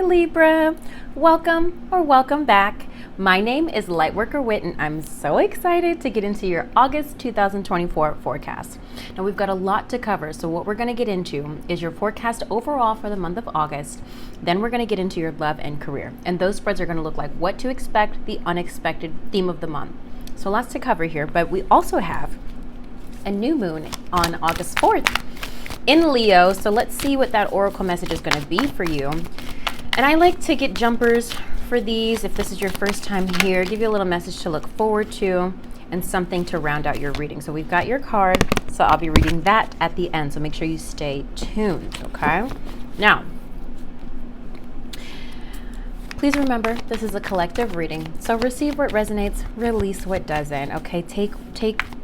Libra, welcome or welcome back. My name is Lightworker Whit and I'm so excited to get into your August 2024 forecast. Now we've got a lot to cover, so what we're going to get into is your forecast overall for the month of August. Then we're going to get into your love and career, and those spreads are going to look like what to expect, the unexpected theme of the month. So lots to cover here, but we also have a new moon on August 4th in Leo, so let's see what that oracle message is going to be for you. And I like to get jumpers for these. If this is your first time here, give you a little message to look forward to and something to round out your reading. So we've got your card, so I'll be reading that at the end, so make sure you stay tuned, okay? Now, please remember, this is a collective reading, so receive what resonates, release what doesn't, okay? Take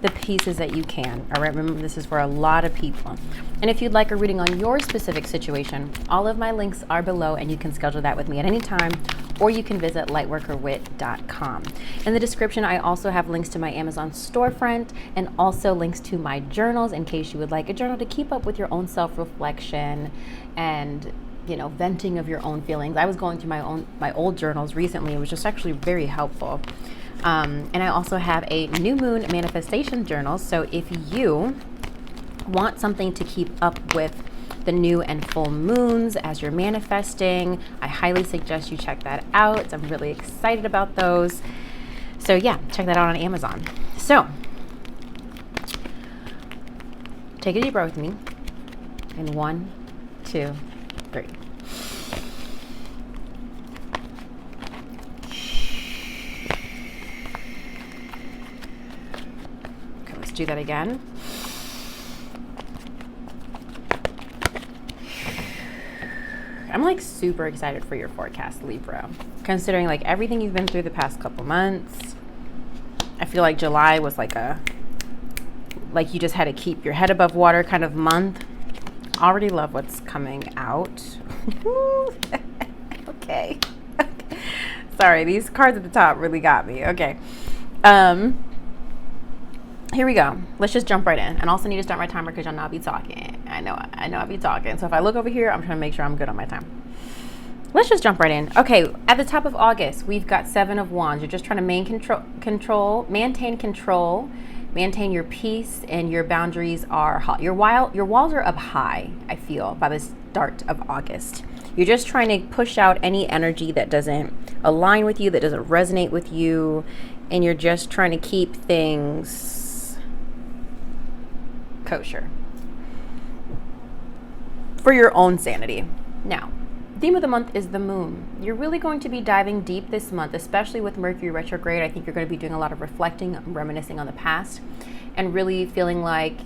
the pieces that you can, all right? Remember, this is for a lot of people. And if you'd like a reading on your specific situation, all of my links are below, and you can schedule that with me at any time, or you can visit lightworkerwhit.com. In the description, I also have links to my Amazon storefront and also links to my journals in case you would like a journal to keep up with your own self-reflection and venting of your own feelings. I was going through my old journals recently. It was just actually very helpful. And I also have a new moon manifestation journal. So if you want something to keep up with the new and full moons as you're manifesting, I highly suggest you check that out. I'm really excited about those. So yeah, check that out on Amazon. So take a deep breath with me. And 1, 2, 3. Okay, let's do that again. I'm like super excited for your forecast, Libra. Considering like everything you've been through the past couple months. I feel like July was like you just had to keep your head above water kind of month. Already love what's coming out. Okay. Sorry, these cards at the top really got me. Okay. Here we go. Let's just jump right in. And also need to start my timer because y'all know I'll be talking. I know I'll be talking. So if I look over here, I'm trying to make sure I'm good on my time. Let's just jump right in. Okay, at the top of August, we've got 7 of Wands. You're just trying to maintain control, maintain your peace, and your boundaries are hot. Your walls are up high, I feel, by the start of August. You're just trying to push out any energy that doesn't align with you, that doesn't resonate with you, and you're just trying to keep things kosher for your own sanity. Now, theme of the month is the moon. You're really going to be diving deep this month, especially with Mercury retrograde. I think you're going to be doing a lot of reflecting, reminiscing on the past, and really feeling like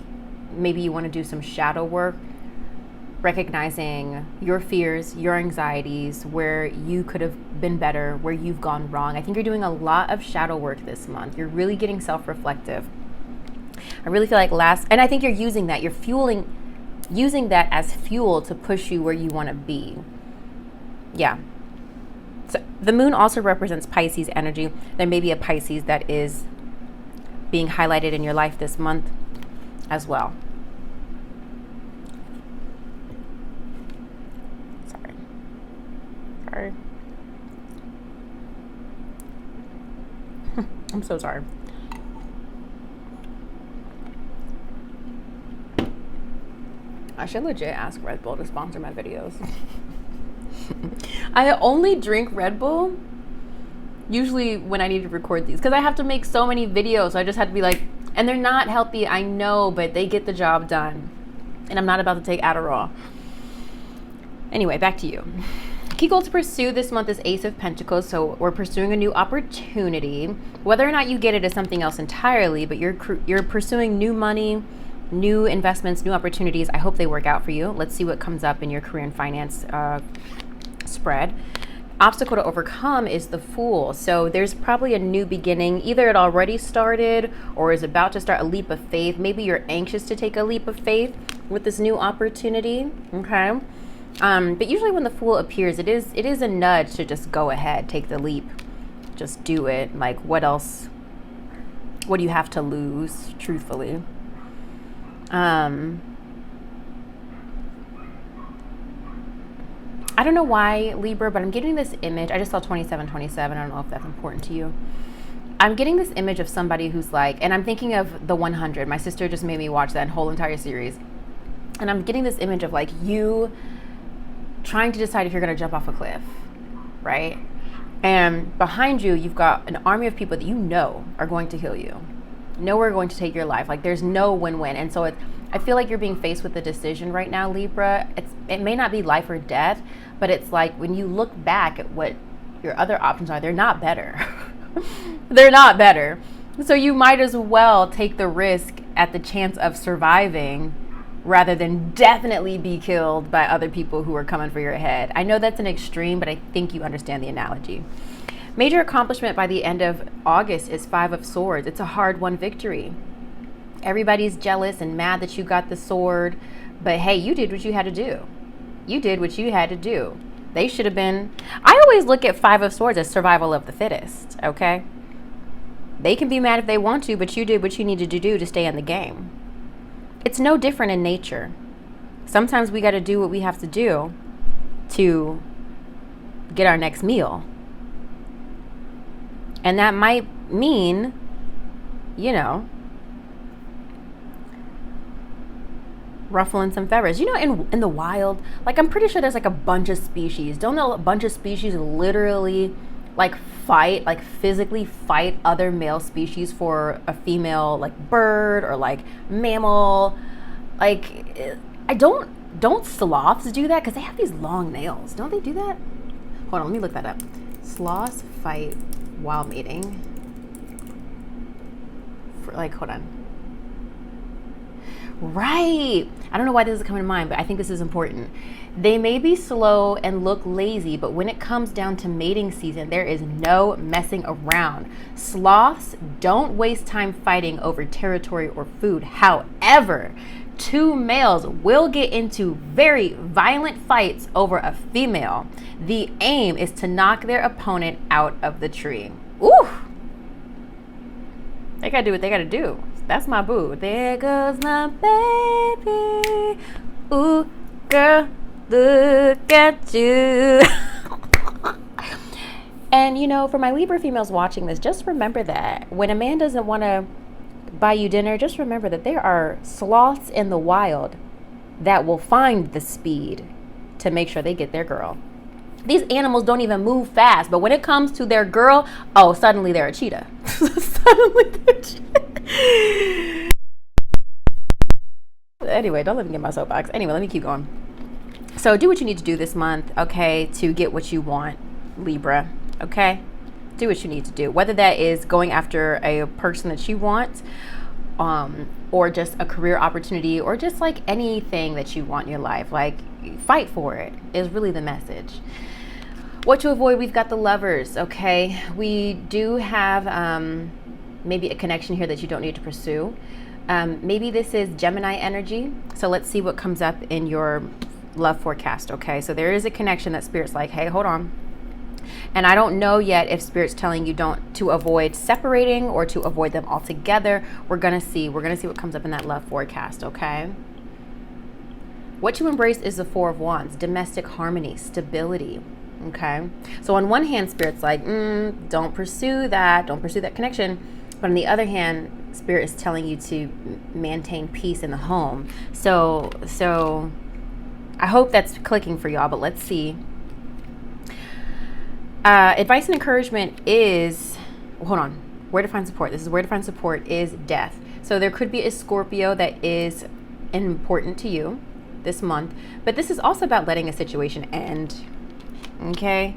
maybe you want to do some shadow work, recognizing your fears, your anxieties, where you could have been better, where you've gone wrong. I think you're doing a lot of shadow work this month. You're really getting self-reflective. I really feel like and I think you're using that. You're using that as fuel to push you where you want to be. Yeah. So the moon also represents Pisces energy. There may be a Pisces that is being highlighted in your life this month as well. Sorry. I'm so sorry. I should legit ask Red Bull to sponsor my videos. I only drink Red Bull usually when I need to record these because I have to make so many videos. So I just have to be like, and they're not healthy, I know, but they get the job done. And I'm not about to take Adderall. Anyway, back to you. Key goal to pursue this month is Ace of Pentacles. So we're pursuing a new opportunity. Whether or not you get it is something else entirely, but you're pursuing new money, new investments, new opportunities. I hope they work out for you. Let's see what comes up in your career and finance spread. Obstacle to overcome is the Fool. So there's probably a new beginning. Either it already started or is about to start, a leap of faith. Maybe you're anxious to take a leap of faith with this new opportunity. Okay. But usually when the Fool appears, it is a nudge to just go ahead, take the leap, just do it. Like, what else? What do you have to lose, truthfully? I don't know why, Libra, but I'm getting this image. I just saw 2727. I don't know if that's important to you. I'm getting this image of somebody who's like, and I'm thinking of The 100. My sister just made me watch that whole entire series. And I'm getting this image of like you trying to decide if you're going to jump off a cliff, right? And behind you, you've got an army of people that you know are going to kill you. Know are going to take your life. Like there's no win-win. And so I feel like you're being faced with a decision right now, Libra. It may not be life or death, but it's like when you look back at what your other options are, they're not better. They're not better. So you might as well take the risk at the chance of surviving rather than definitely be killed by other people who are coming for your head. I know that's an extreme, but I think you understand the analogy. Major accomplishment by the end of August is 5 of Swords. It's a hard-won victory. Everybody's jealous and mad that you got the sword, but hey, you did what you had to do. You did what you had to do. They should have been... I always look at 5 of Swords as survival of the fittest, okay? They can be mad if they want to, but you did what you needed to do to stay in the game. It's no different in nature. Sometimes we got to do what we have to do to get our next meal. And that might mean, you know, ruffling some feathers. You know, in the wild, like I'm pretty sure there's like a bunch of species. Don't know a bunch of species literally like fight, like physically fight other male species for a female like bird or like mammal. Like don't sloths do that? Because they have these long nails. Don't they do that? Hold on, let me look that up. Sloths fight while mating. Hold on. Right. I don't know why this is coming to mind, but I think this is important. They may be slow and look lazy, but when it comes down to mating season, there is no messing around. Sloths don't waste time fighting over territory or food. However, 2 males will get into very violent fights over a female. The aim is to knock their opponent out of the tree. Ooh! They gotta do what they gotta do. That's my boo. There goes my baby. Ooh, girl, look at you. And you know, for my Libra females watching this, just remember that when a man doesn't want to buy you dinner, just remember that there are sloths in the wild that will find the speed to make sure they get their girl. These animals don't even move fast, but when it comes to their girl, oh, suddenly they're a cheetah. Suddenly they're a cheetah. Anyway, don't let me get my soapbox. Anyway, let me keep going. So do what you need to do this month, okay, to get what you want, Libra, okay? Do what you need to do. Whether that is going after a person that you want, or just a career opportunity, or just like anything that you want in your life. Like, fight for it is really the message. What to avoid, we've got the Lovers, okay? We do have maybe a connection here that you don't need to pursue. Maybe this is Gemini energy. So let's see what comes up in your love forecast, okay? So there is a connection that Spirit's like, hey, hold on. And I don't know yet if Spirit's telling you to avoid separating or to avoid them altogether. We're gonna see what comes up in that love forecast, okay? What to embrace is the 4 of Wands, domestic harmony, stability, okay? So on one hand, Spirit's like, don't pursue that connection. But on the other hand, Spirit is telling you to maintain peace in the home. So I hope that's clicking for y'all, but let's see. Advice and encouragement is, hold on, where to find support. This is where to find support is death. So there could be a Scorpio that is important to you this month, but this is also about letting a situation end, okay?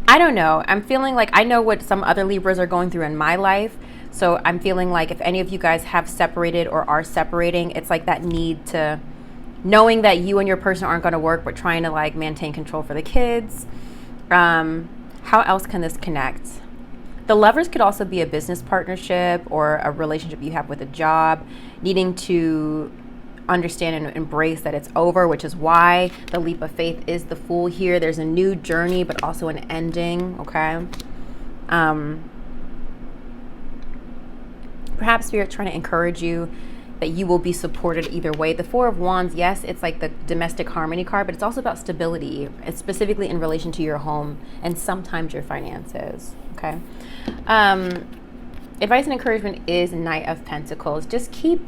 I don't know. I'm feeling like I know what some other Libras are going through in my life. So I'm feeling like if any of you guys have separated or are separating, it's like that need to, knowing that you and your person aren't going to work, but trying to like maintain control for the kids. How else can this connect? The Lovers could also be a business partnership or a relationship you have with a job, needing to understand and embrace that it's over, which is why the leap of faith is the Fool here. There's a new journey, but also an ending, okay? Perhaps Spirit trying to encourage you that you will be supported either way. The Four of Wands, yes, it's like the domestic harmony card, but it's also about stability. It's specifically in relation to your home and sometimes your finances, okay? Advice and encouragement is Knight of Pentacles. Just keep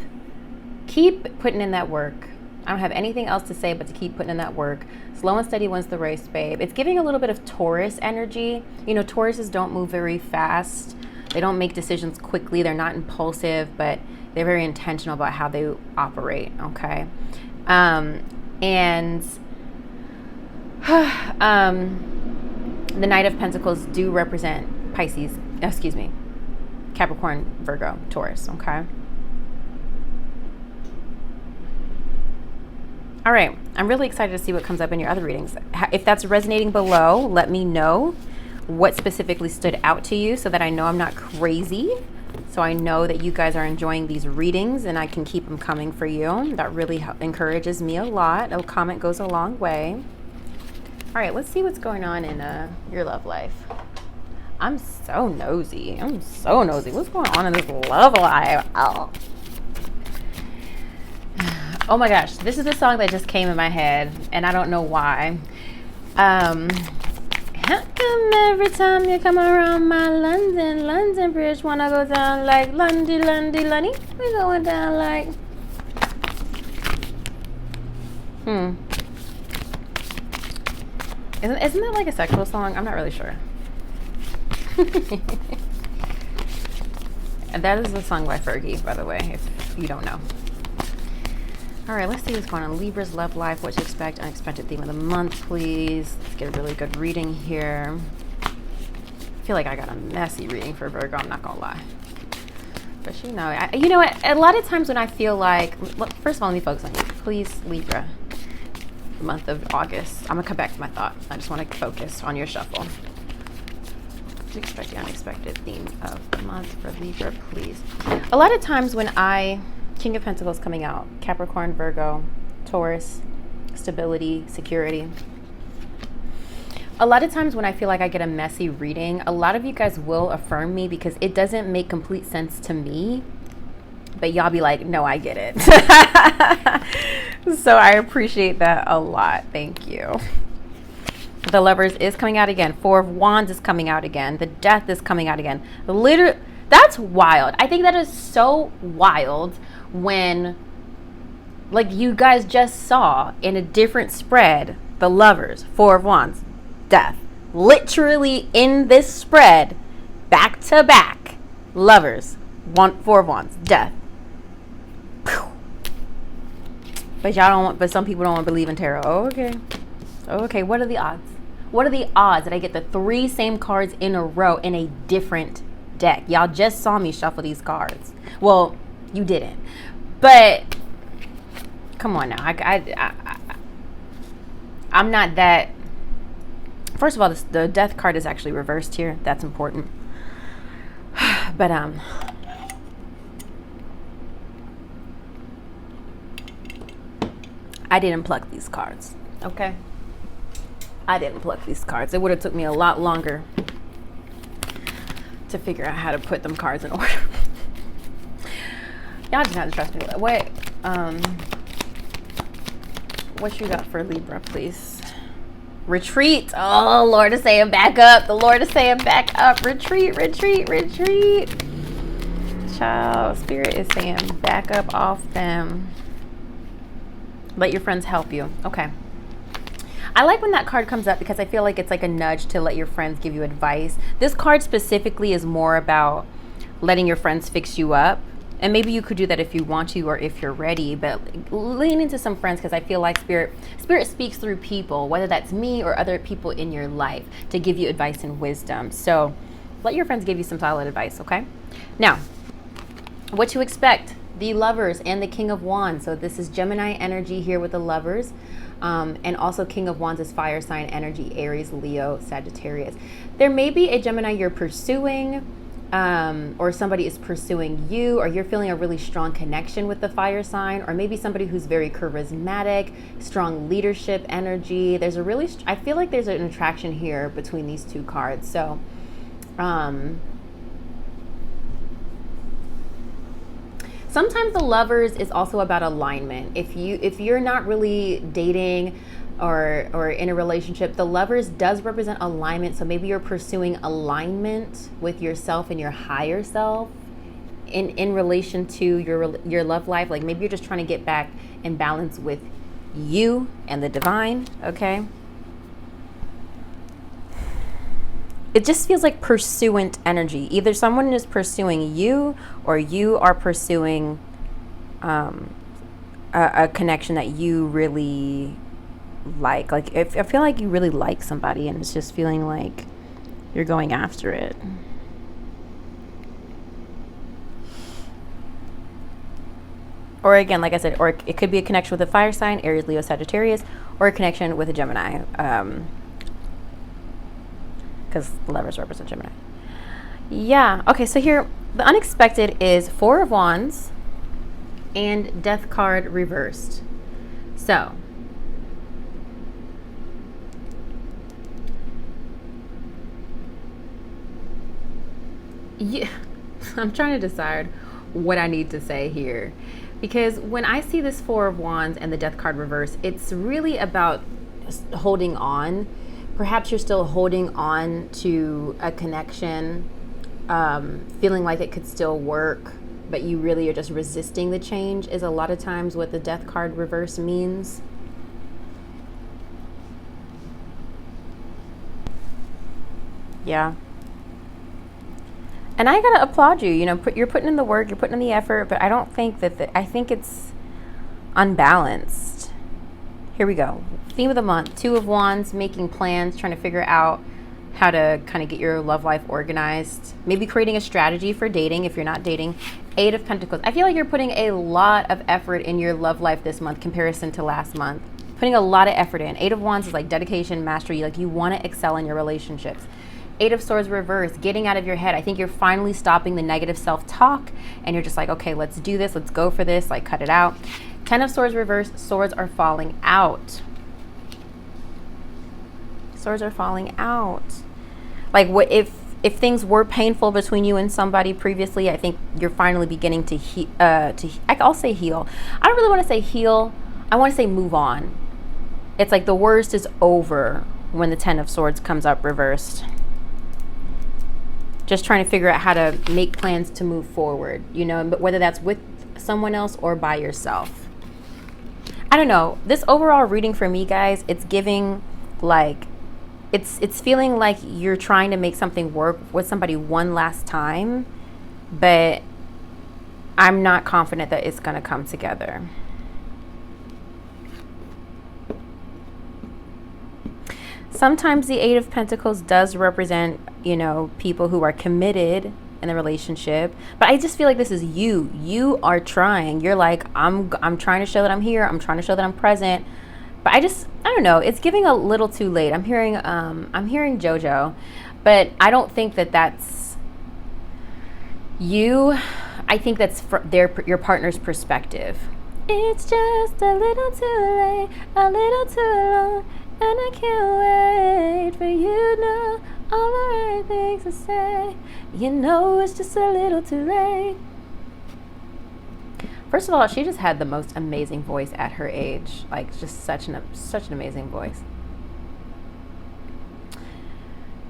putting in that work. I don't have anything else to say but to keep putting in that work. Slow and steady wins the race, babe. It's giving a little bit of Taurus energy. You know, Tauruses don't move very fast. They don't make decisions quickly. They're not impulsive, but they're very intentional about how they operate, okay? And the Knight of Pentacles do represent Capricorn, Virgo, Taurus, okay? All right, I'm really excited to see what comes up in your other readings. If that's resonating below, let me know what specifically stood out to you so that I know I'm not crazy. So I know that you guys are enjoying these readings and I can keep them coming for you. That really encourages me a lot. A comment goes a long way. All right, let's see what's going on in your love life. I'm so nosy. What's going on in this love life? Oh my gosh, this is a song that just came in my head and I don't know why. How come every time you come around my London Bridge wanna go down like Lundy? We going down like Isn't that like a sexual song? I'm not really sure. And that is a song by Fergie, by the way, if you don't know. All right, let's see what's going on. Libra's love life, what to expect, unexpected theme of the month, please. Let's get a really good reading here. I feel like I got a messy reading for Virgo, I'm not gonna lie. But you know what? A lot of times when I feel like, first of all, let me focus on you. Please, Libra, the month of August. I'm gonna come back to my thought. I just wanna focus on your shuffle. To expect the unexpected themes of the month for Libra, please. A lot of times when King of Pentacles coming out, Capricorn, Virgo, Taurus, stability, security. A lot of times when I feel like I get a messy reading, a lot of you guys will affirm me because it doesn't make complete sense to me, but y'all be like, no, I get it. So I appreciate that a lot. Thank you. The Lovers is coming out again. Four of Wands is coming out again. The Death is coming out again. That's wild. I think that is so wild when, like, you guys just saw in a different spread, the Lovers, Four of Wands, Death. Literally in this spread, back to back, Lovers, Four of Wands, Death. But some people don't want to believe in tarot. Okay, what are the odds? What are the odds that I get the 3 same cards in a row in a different deck? Y'all just saw me shuffle these cards. Well, you didn't. But come on now. I'm not that. First of all, the Death card is actually reversed here. That's important. But I didn't pluck these cards. Okay? I didn't pluck these cards. It would have took me a lot longer to figure out how to put them cards in order. Y'all just have to trust me. Wait, what you got for Libra, please? Retreat. Oh, Lord is saying back up. The Lord is saying back up. Retreat. Child, Spirit is saying back up off them. Let your friends help you. Okay. I like when that card comes up because I feel like it's like a nudge to let your friends give you advice. This card specifically is more about letting your friends fix you up. And maybe you could do that if you want to or if you're ready, but lean into some friends because I feel like Spirit speaks through people, whether that's me or other people in your life, to give you advice and wisdom. So let your friends give you some solid advice, okay? Now, what to expect. The Lovers and the King of Wands. So this is Gemini energy here with the Lovers. And also King of Wands is fire sign energy, Aries, Leo, Sagittarius. There may be a Gemini you're pursuing, or somebody is pursuing you, or you're feeling a really strong connection with the fire sign, or maybe somebody who's very charismatic, strong leadership energy. There's a really, I feel like there's an attraction here between these two cards. So, Sometimes the Lovers is also about alignment. If you're not really dating or in a relationship, the Lovers does represent alignment. So maybe you're pursuing alignment with yourself and your higher self in relation to your love life. Like maybe you're just trying to get back in balance with you and the divine, okay? It just feels like pursuant energy. Either someone is pursuing you or you are pursuing a connection that you really like. Like I feel like you really like somebody and it's just feeling like you're going after it. Or again, like I said, or it could be a connection with a fire sign, Aries, Leo, Sagittarius, or a connection with a Gemini. Because Lovers represent Gemini. Yeah. Okay, so here, the unexpected is Four of Wands and Death card reversed. So, yeah, I'm trying to decide what I need to say here. Because when I see this Four of Wands and the Death card reverse, it's really about holding on. Perhaps you're still holding on to a connection, feeling like it could still work, but you really are just resisting the change, is a lot of times what the Death card reverse means. Yeah. And I gotta applaud you. You know, you're putting in the work, you're putting in the effort, but I don't think that I think it's unbalanced. Here we go. Theme of the month: Two of Wands, making plans, trying to figure out how to kind of get your love life organized. Maybe creating a strategy for dating if you're not dating. Eight of Pentacles. I feel like you're putting a lot of effort in your love life this month, comparison to last month. Putting a lot of effort in. Eight of Wands is like dedication, mastery. Like you want to excel in your relationships. Eight of Swords reverse, getting out of your head. I think you're finally stopping the negative self-talk and you're just like, okay, let's do this. Let's go for this. Like cut it out. 10 of Swords reverse, swords are falling out. Swords are falling out. Like what if things were painful between you and somebody previously, I think you're finally beginning to I'll say heal. I don't really want to say heal. I want to say move on. It's like the worst is over when the 10 of Swords comes up reversed. Just trying to figure out how to make plans to move forward, you know, but whether that's with someone else or by yourself. I don't know. This overall reading for me, guys, it's giving like, it's feeling like you're trying to make something work with somebody one last time, but I'm not confident that it's going to come together. Sometimes the Eight of Pentacles does represent, you know, people who are committed in the relationship, but I just feel like this is you. You are trying. You're like, I'm trying to show that I'm here. I'm trying to show that I'm present. But I don't know. It's giving a little too late. I'm hearing JoJo, but I don't think that that's you. I think that's your partner's perspective. It's just a little too late, a little too long. And I can't wait for you to know all the right things to say. You know it's just a little too late. First of all, she just had the most amazing voice at her age. Like just such an amazing voice.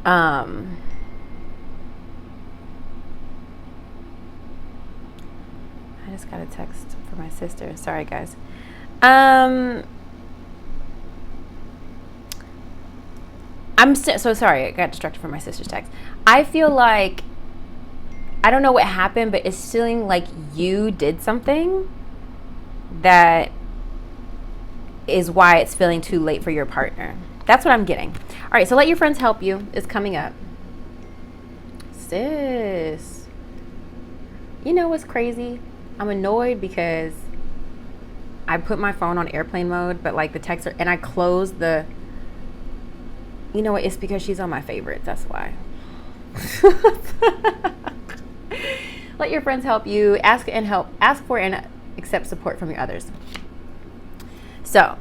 I just got a text from my sister. Sorry, guys. I'm so sorry. I got distracted from my sister's text. I feel like, I don't know what happened, but it's feeling like you did something that is why it's feeling too late for your partner. That's what I'm getting. All right, so Let Your Friends Help You is coming up. Sis, you know what's crazy? I'm annoyed because I put my phone on airplane mode, but like the texts are, and I closed the, you know what? It's because she's on my favorites. That's why. Let your friends help you. Ask for and accept support from your others. So,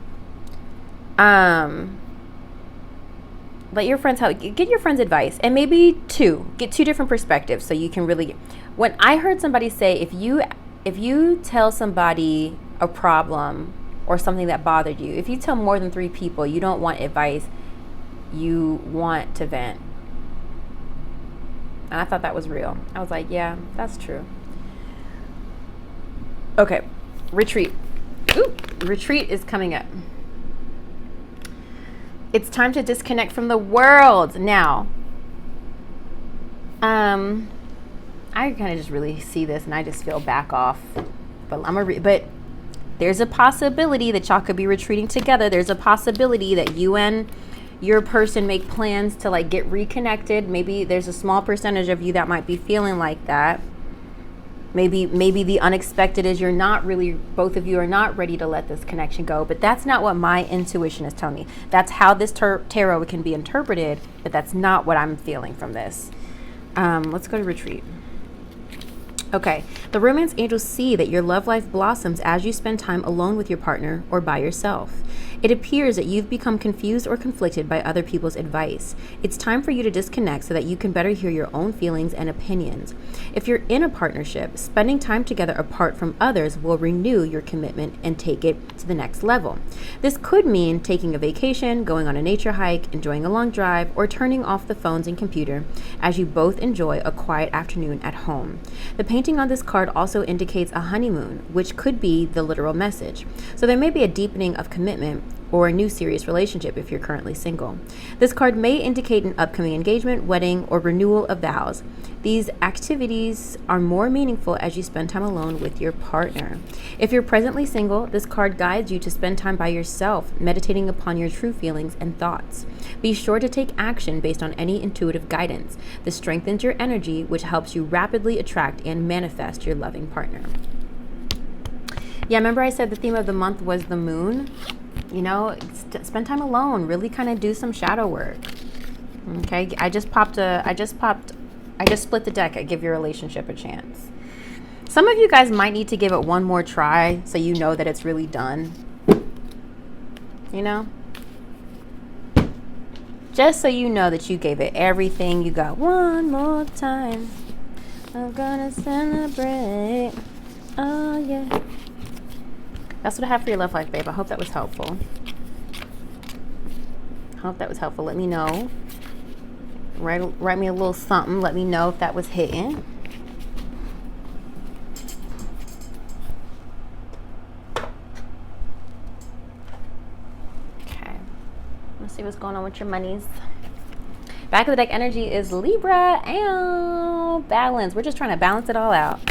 let your friends help. Get your friends advice, and maybe get two different perspectives, so you can really. When I heard somebody say, if if you tell somebody a problem or something that bothered you, if you tell more than 3 people, you don't want advice, you want to vent. And I thought that was real. I was like, yeah, that's true. Okay, retreat. Ooh, retreat is coming up. It's time to disconnect from the world. Now, I kind of just really see this and I just feel back off. But there's a possibility that y'all could be retreating together. There's a possibility that you and your person make plans to like get reconnected. Maybe there's a small percentage of you that might be feeling like that. Maybe the unexpected is both of you are not ready to let this connection go, but that's not what my intuition is telling me. That's how this tarot can be interpreted, but that's not what I'm feeling from this. Let's go to retreat. Okay, the romance angels see that your love life blossoms as you spend time alone with your partner or by yourself. It appears that you've become confused or conflicted by other people's advice. It's time for you to disconnect so that you can better hear your own feelings and opinions. If you're in a partnership, spending time together apart from others will renew your commitment and take it to the next level. This could mean taking a vacation, going on a nature hike, enjoying a long drive, or turning off the phones and computer as you both enjoy a quiet afternoon at home. The painting on this card also indicates a honeymoon, which could be the literal message. So there may be a deepening of commitment or a new serious relationship if you're currently single. This card may indicate an upcoming engagement, wedding, or renewal of vows. These activities are more meaningful as you spend time alone with your partner. If you're presently single, this card guides you to spend time by yourself, meditating upon your true feelings and thoughts. Be sure to take action based on any intuitive guidance. This strengthens your energy, which helps you rapidly attract and manifest your loving partner. Yeah, remember I said the theme of the month was the moon? You know, spend time alone, really kind of do some shadow work. Okay, I just split the deck. I give your relationship a chance. Some of you guys might need to give it one more try so you know that it's really done. You know? Just so you know that you gave it everything you got. One more time. I'm gonna celebrate. Oh, yeah. That's what I have for your love life, babe. I hope that was helpful. Let me know. Write me a little something. Let me know if that was hitting. Okay. Let's see what's going on with your monies. Back of the deck energy is Libra and balance. We're just trying to balance it all out.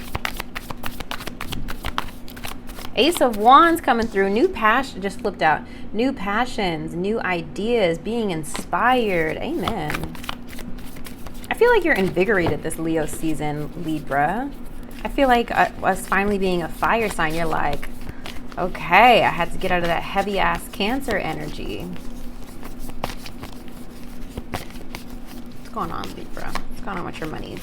Ace of Wands coming through. New passion, just flipped out. New passions, new ideas, being inspired. Amen. I feel like you're invigorated this Leo season, Libra. I feel like us finally being a fire sign, you're like, okay, I had to get out of that heavy ass Cancer energy. What's going on, Libra? What's going on with your monies?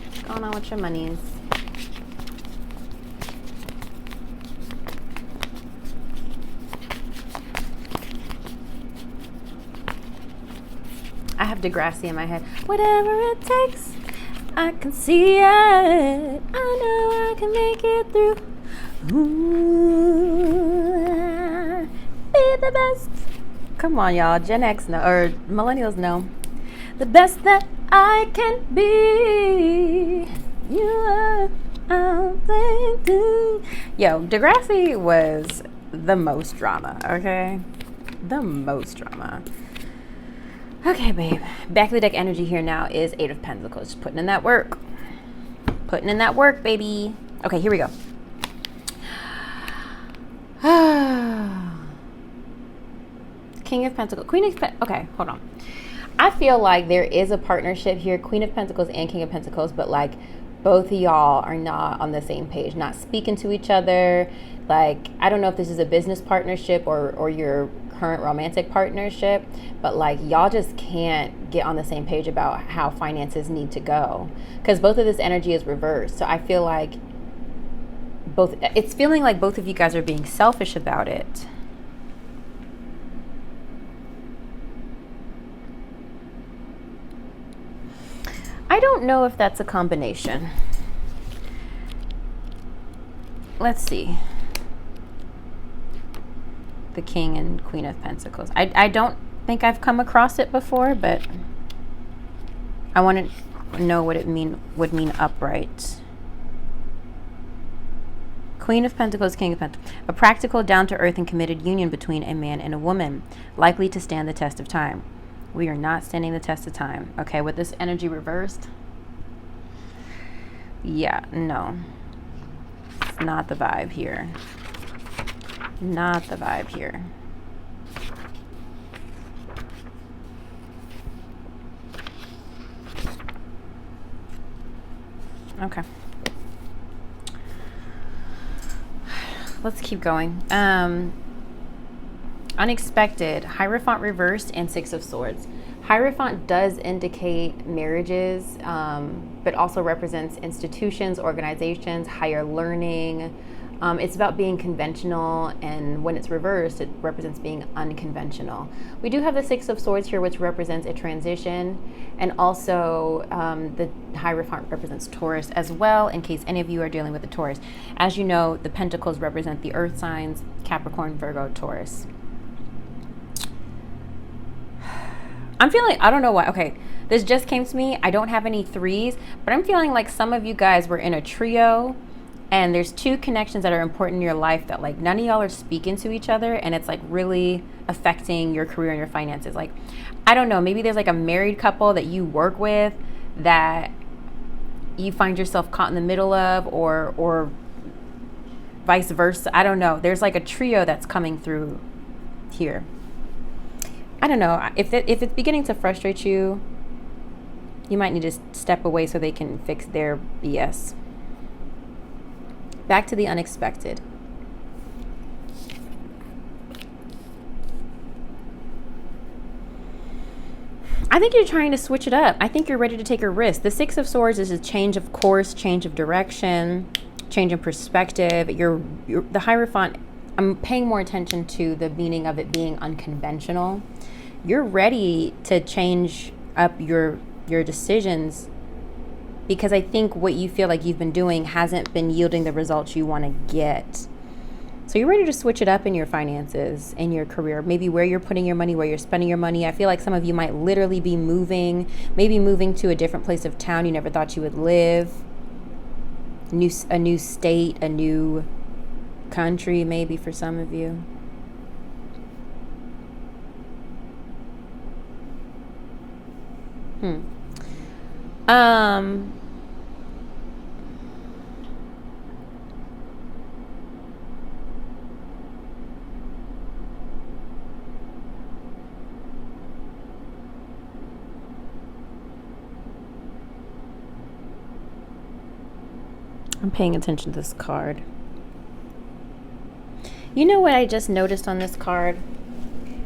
What's going on with your monies? I have Degrassi in my head. Whatever it takes, I can see it. I know I can make it through. Ooh, be the best. Come on, y'all. Gen X know, or millennials know. The best that I can be. You are all they do. Yo, Degrassi was the most drama, okay? The most drama. Okay, babe. Back of the deck energy here now is Eight of Pentacles. Just putting in that work. Putting in that work, baby. Okay, here we go. King of Pentacles. Queen of Pentacles. Okay, hold on. I feel like there is a partnership here. Queen of Pentacles and King of Pentacles. But like both of y'all are not on the same page. Not speaking to each other. Like, I don't know if this is a business partnership or your current romantic partnership, but like y'all just can't get on the same page about how finances need to go, because both of this energy is reversed. So I feel like it's feeling like both of you guys are being selfish about it. I don't know if that's a combination. let's see. The King and Queen of Pentacles. I don't think I've come across it before, but I want to know what it would mean upright. Queen of Pentacles, King of Pentacles. A practical, down-to-earth, and committed union between a man and a woman, likely to stand the test of time. We are not standing the test of time. Okay, with this energy reversed? Yeah, no. It's not the vibe here. Not the vibe here. Okay. Let's keep going. Unexpected, Hierophant reversed, and Six of Swords. Hierophant does indicate marriages, but also represents institutions, organizations, higher learning. It's about being conventional, and when it's reversed, it represents being unconventional. We do have the Six of Swords here, which represents a transition, and also the Hierophant represents Taurus as well, in case any of you are dealing with the Taurus. As you know, the Pentacles represent the Earth signs, Capricorn, Virgo, Taurus. I'm feeling, I don't know why, okay, this just came to me. I don't have any threes, but I'm feeling like some of you guys were in a trio, and there's two connections that are important in your life that like none of y'all are speaking to each other, and it's like really affecting your career and your finances. Like, I don't know, maybe there's like a married couple that you work with that you find yourself caught in the middle of, or vice versa. I don't know. There's like a trio that's coming through here. I don't know. If it's beginning to frustrate you, you might need to step away so they can fix their BS. Back to the unexpected. I think you're trying to switch it up. I think you're ready to take a risk. The Six of Swords is a change of course, change of direction, change in perspective. The Hierophant, I'm paying more attention to the meaning of it being unconventional. You're ready to change up your decisions, because I think what you feel like you've been doing hasn't been yielding the results you want to get. So you're ready to switch it up in your finances, in your career, maybe where you're putting your money, where you're spending your money. I feel like some of you might literally be moving to a different place of town you never thought you would live, a new state, a new country, maybe for some of you. I'm paying attention to this card. You know what I just noticed on this card?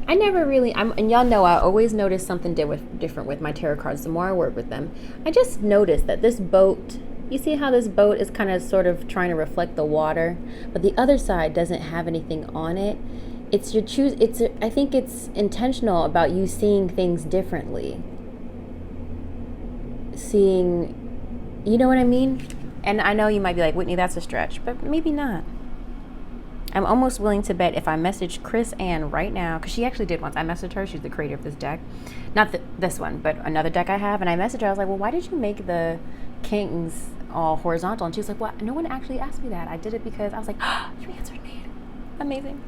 I never really, and y'all know I always notice something different with my tarot cards the more I work with them. I just noticed that this boat, you see how this boat is kind of sort of trying to reflect the water, but the other side doesn't have anything on it. I think it's intentional about you seeing things differently. You know what I mean? And I know you might be like, Whitney, that's a stretch, but maybe not. I'm almost willing to bet if I message Chris Ann right now, because she actually did once. I messaged her. She's the creator of this deck. Not this one, but another deck I have. And I messaged her. I was like, well, why did you make the kings all horizontal? And she was like, well, no one actually asked me that. I did it because I was like, oh, you answered me. Amazing.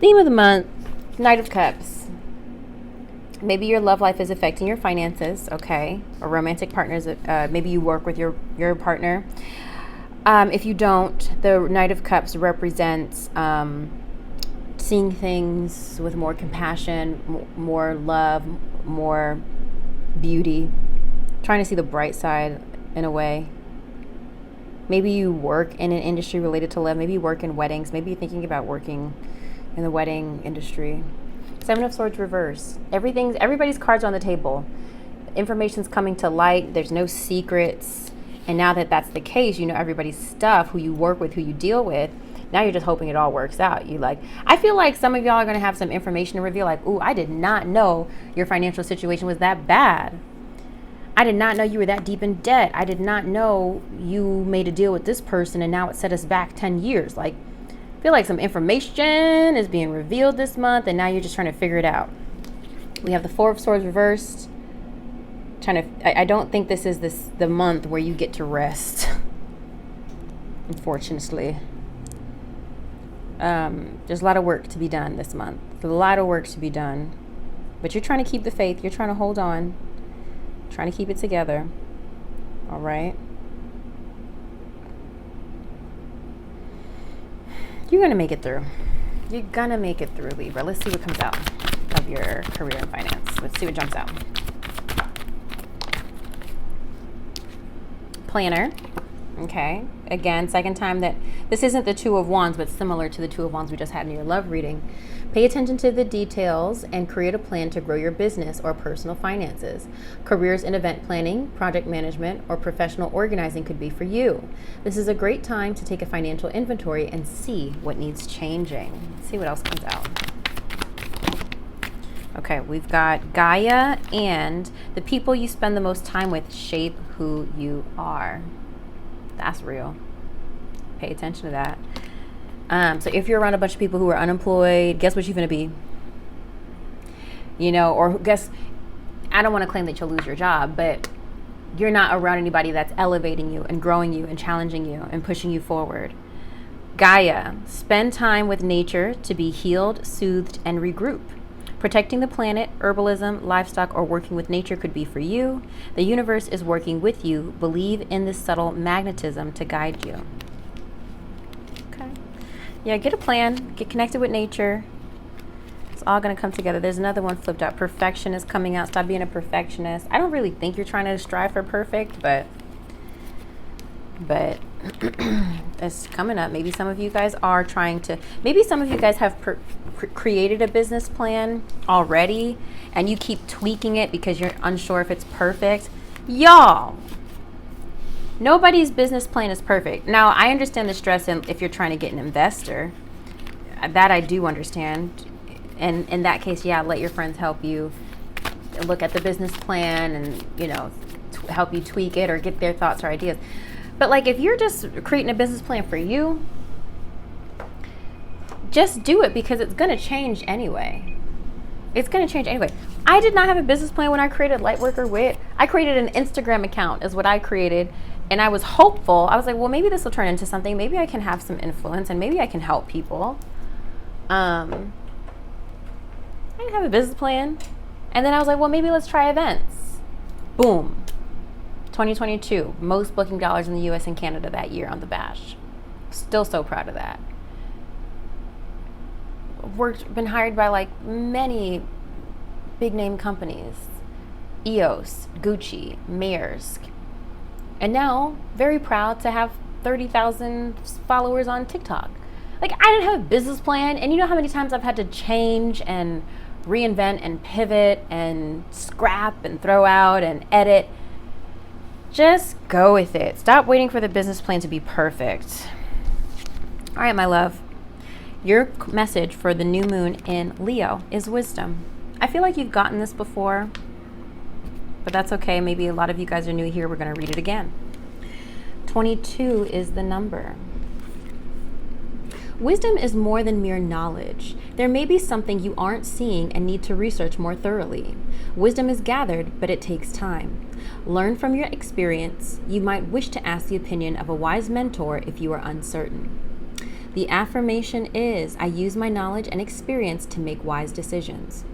Theme of the month, Knight of Cups. Maybe your love life is affecting your finances, okay? Or romantic partners. Maybe you work with your partner. If you don't, the Knight of Cups represents seeing things with more compassion, more love, more beauty, trying to see the bright side in a way. Maybe you work in an industry related to love. Maybe you work in weddings. Maybe you're thinking about working in the wedding industry. Seven of Swords reverse. Everybody's cards on the table. Information's coming to light. There's no secrets. And now that that's the case, you know everybody's stuff, who you work with, who you deal with. Now you're just hoping it all works out. I feel like some of y'all are going to have some information to reveal, like, ooh, I did not know your financial situation was that bad. I did not know you were that deep in debt. I did not know you made a deal with this person and now it set us back 10 years. Like, I feel like some information is being revealed this month and now you're just trying to figure it out. We have the Four of Swords reversed. I don't think this is the month where you get to rest. Unfortunately. There's a lot of work to be done this month. There's a lot of work to be done. But you're trying to keep the faith. You're trying to hold on. Trying to keep it together. All right? You're going to make it through. You're going to make it through, Libra. Let's see what comes out of your career and finance. Let's see what jumps out. Planner. Okay. Again, second time that this isn't the Two of Wands, but similar to the Two of Wands we just had in your love reading. Pay attention to the details and create a plan to grow your business or personal finances. Careers in event planning, project management, or professional organizing could be for you. This is a great time to take a financial inventory and see what needs changing. Let's see what else comes out. Okay, we've got Gaia and the people you spend the most time with shape who you are. That's real. Pay attention to that. So if you're around a bunch of people who are unemployed, guess what you're going to be? You know, or guess, I don't want to claim that you'll lose your job, but you're not around anybody that's elevating you and growing you and challenging you and pushing you forward. Gaia, spend time with nature to be healed, soothed, and regroup. Protecting the planet, herbalism, livestock, or working with nature could be for you. The universe is working with you. Believe in this subtle magnetism to guide you. Okay. Yeah, get a plan. Get connected with nature. It's all going to come together. There's another one flipped out. Perfection is coming out. Stop being a perfectionist. I don't really think you're trying to strive for perfect, but it's coming up. Maybe some of you guys are trying to, maybe some of you guys have created a business plan already and you keep tweaking it because you're unsure if it's perfect. Y'all, nobody's business plan is perfect. Now, I understand the stress if you're trying to get an investor. That I do understand. And in that case, yeah, let your friends help you look at the business plan and, you know, help you tweak it or get their thoughts or ideas. But like, if you're just creating a business plan for you, just do it because it's going to change anyway. It's going to change anyway. I did not have a business plan when I created Lightworker Whit. I created an Instagram account is what I created. And I was hopeful. I was like, well, maybe this will turn into something. Maybe I can have some influence and maybe I can help people. I didn't have a business plan. And then I was like, well, maybe let's try events. Boom. 2022, most booking dollars in the US and Canada that year on the Bash. Still so proud of that. Been hired by like many big name companies. EOS, Gucci, Maersk. And now, very proud to have 30,000 followers on TikTok. Like, I didn't have a business plan, and you know how many times I've had to change and reinvent and pivot and scrap and throw out and edit. Just go with it. Stop waiting for the business plan to be perfect. All right, my love. Your message for the new moon in Leo is wisdom. I feel like you've gotten this before, but that's okay. Maybe a lot of you guys are new here. We're going to read it again. 22 is the number. Wisdom is more than mere knowledge. There may be something you aren't seeing and need to research more thoroughly. Wisdom is gathered, but it takes time. Learn from your experience. You might wish to ask the opinion of a wise mentor if you are uncertain. The affirmation is, I use my knowledge and experience to make wise decisions.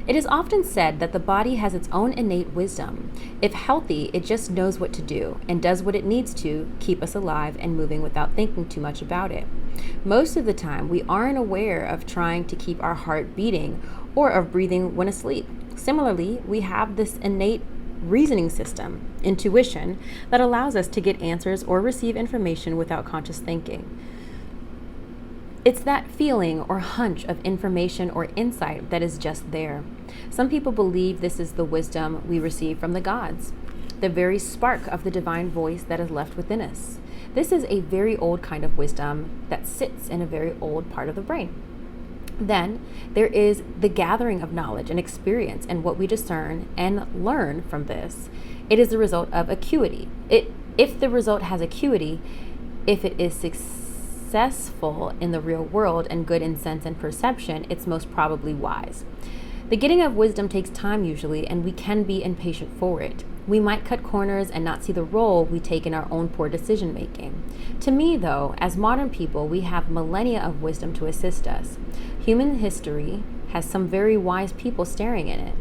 It is often said that the body has its own innate wisdom. If healthy, it just knows what to do and does what it needs to keep us alive and moving without thinking too much about it. Most of the time, we aren't aware of trying to keep our heart beating or of breathing when asleep. Similarly, we have this innate reasoning system, intuition, that allows us to get answers or receive information without conscious thinking. It's that feeling or hunch of information or insight that is just there. Some people believe this is the wisdom we receive from the gods, the very spark of the divine voice that is left within us. This is a very old kind of wisdom that sits in a very old part of the brain. Then there is the gathering of knowledge and experience, and what we discern and learn from this It is the result of acuity. If the result has acuity, if it is successful in the real world and good in sense and perception, it's most probably wise. The getting of wisdom takes time usually, and we can be impatient for it. We might cut corners and not see the role we take in our own poor decision making. To me, though, as modern people, we have millennia of wisdom to assist us. Human history has some very wise people starring in it,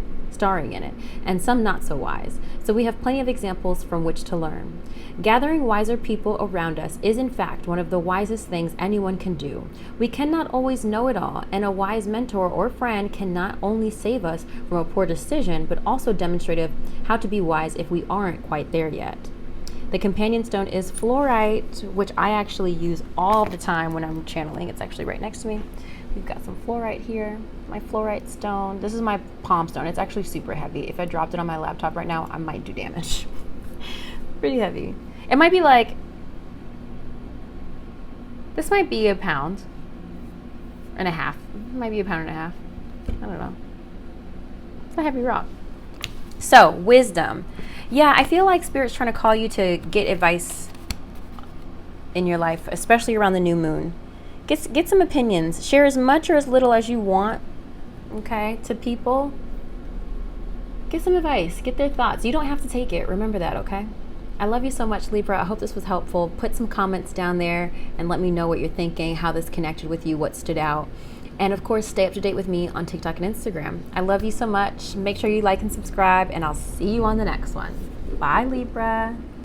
and some not so wise. So we have plenty of examples from which to learn. Gathering wiser people around us is in fact one of the wisest things anyone can do. We cannot always know it all, and a wise mentor or friend can not only save us from a poor decision, but also demonstrate how to be wise if we aren't quite there yet. The companion stone is fluorite, which I actually use all the time when I'm channeling. It's actually right next to me. We've got some fluorite here, my fluorite stone. This is my palm stone. It's actually super heavy. If I dropped it on my laptop right now, I might do damage. Pretty heavy. It might be like, this might be 1.5 pounds. It might be 1.5 pounds. I don't know. It's a heavy rock. So, wisdom. Yeah, I feel like Spirit's trying to call you to get advice in your life, especially around the new moon. Get some opinions. Share as much or as little as you want, okay, to people. Get some advice. Get their thoughts. You don't have to take it. Remember that, okay? I love you so much, Libra. I hope this was helpful. Put some comments down there and let me know what you're thinking, how this connected with you, what stood out. And of course, stay up to date with me on TikTok and Instagram. I love you so much. Make sure you like and subscribe, and I'll see you on the next one. Bye, Libra.